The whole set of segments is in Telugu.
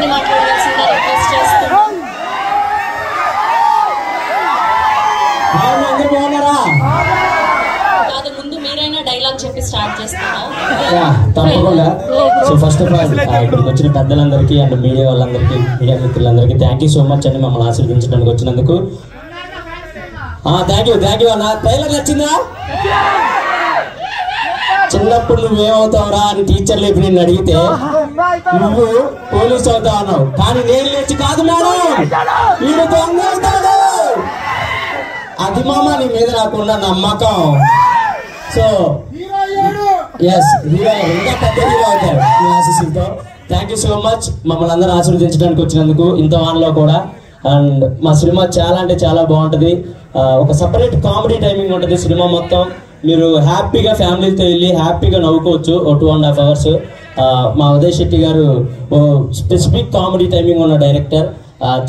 కొన్ని మాట్లాడాల్సిందిగా రిక్వెస్ట్ చేస్తున్నాం. కాదు, ముందు మీరైనా డైలాగ్ చెప్పి స్టార్ట్ చేస్తారా? తప్పకుండా. సో ఫస్ట్ ఆఫ్ ఆల్ ఇక్కడికి వచ్చిన పెద్దలందరికీ అండ్ మీడియా వాళ్ళందరికీ, మీడియా మిత్రులందరికీ థ్యాంక్ యూ సో మచ్ అండి మమ్మల్ని ఆశీర్వదించడానికి వచ్చినందుకు. థ్యాంక్ యూ అన్న. ట్రైలర్ నచ్చిందా? చిన్నప్పుడు నువ్వేమవుతావురా అని టీచర్లు ఇప్పుడు నిన్ను అడిగితే నువ్వు పోలీస్ అవుతావు అన్నావు, కానీ నేను లేచి కాదు మేడం వీడు దొంగ అవుతాడు. అది మామ నీ మీద నాకున్న నమ్మకం. సో ఎస్, హీరో ఇంకా పెద్ద హీరో అవుతాడు మీ ఆశీస్సులతో. థ్యాంక్ యూ సో మచ్ మమ్మల్ని అందరూ ఆశీర్వదించడానికి వచ్చినందుకు ఇంత వానలో కూడా. అండ్ మా సినిమా చాలా అంటే చాలా బాగుంటుంది. ఒక సపరేట్ కామెడీ టైమింగ్ ఉంటుంది సినిమా మొత్తం. మీరు హ్యాపీగా ఫ్యామిలీతో వెళ్ళి హ్యాపీగా నవ్వుకోవచ్చు. 2.5 hours. మా ఉదయ్ శెట్టి గారు స్పెసిఫిక్ కామెడీ టైమింగ్ ఉన్న డైరెక్టర్.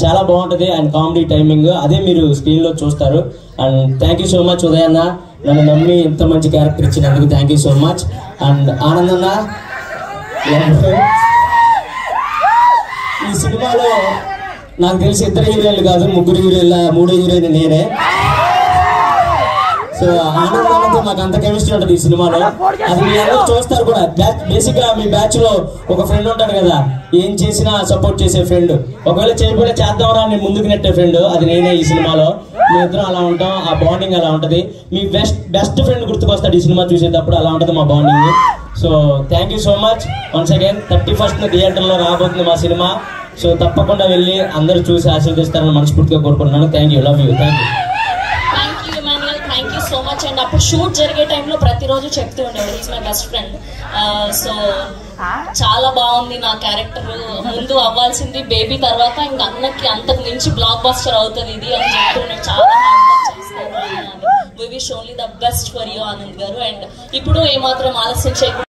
చాలా బాగుంటుంది ఆయన కామెడీ టైమింగ్, అదే మీరు స్క్రీన్లో చూస్తారు. And thank you so much Uday అన్న, నన్ను నమ్మి ఇంత మంచి క్యారెక్టర్ ఇచ్చినందుకు thank you so much. And ఆనందన్న, ఈ సినిమాలో నాకు తెలిసి 2 హీరోయిన్లు కాదు 3 హీరోయిన్ల 3 హీరోయిన్ నేనే. సో ఆనందంతో మాకు అంత కెమిస్ట్రీ ఉంటుంది ఈ సినిమాలో. అది మీ అందరూ చూస్తారు కూడా. బేసిక్ గా మీ బ్యాచ్ లో ఒక ఫ్రెండ్ ఉంటాడు కదా, ఏం చేసినా సపోర్ట్ చేసే ఫ్రెండ్. ఒకవేళ చేయబోయే చేద్దాంరా నేను ముందుకు నెట్టే ఫ్రెండ్, అది నేనే ఈ సినిమాలో. మీ ఇద్దరం అలా ఉంటాం, ఆ బాండింగ్ అలా ఉంటుంది. మీ బెస్ట్ ఫ్రెండ్ గుర్తుకొస్తాడు ఈ సినిమా చూసేటప్పుడు, అలా ఉంటుంది మా bonding. So thank you so much once again. 31st థియేటర్లో రాబోతుంది మా సినిమా. సో తప్పకుండా వెళ్ళి అందరూ చూసి ఆశీర్వదిస్తారని మనస్ఫూర్తిగా కోరుకుంటున్నాను. Thank you, love you, thank you. Thank you so much. And అప్పుడు షూట్ జరిగే టైంలో ప్రతిరోజు చెప్తూ ఉండేవాడు is my best friend. So చాలా బాగుంది నా క్యారెక్టర్. ముందు అవ్వాల్సింది బేబీ, తర్వాత ఇంకా అన్నకి అంతకు మించి బ్లాక్ బస్టర్ అవుతుంది ఇది అని చెప్తున్నాడు. చాలా హార్డ్ వర్క్ చేస్తారు. We wish only the best for you Anand గారు. అండ్ ఇప్పుడు ఏమాత్రం ఆలస్యం చేయకుండా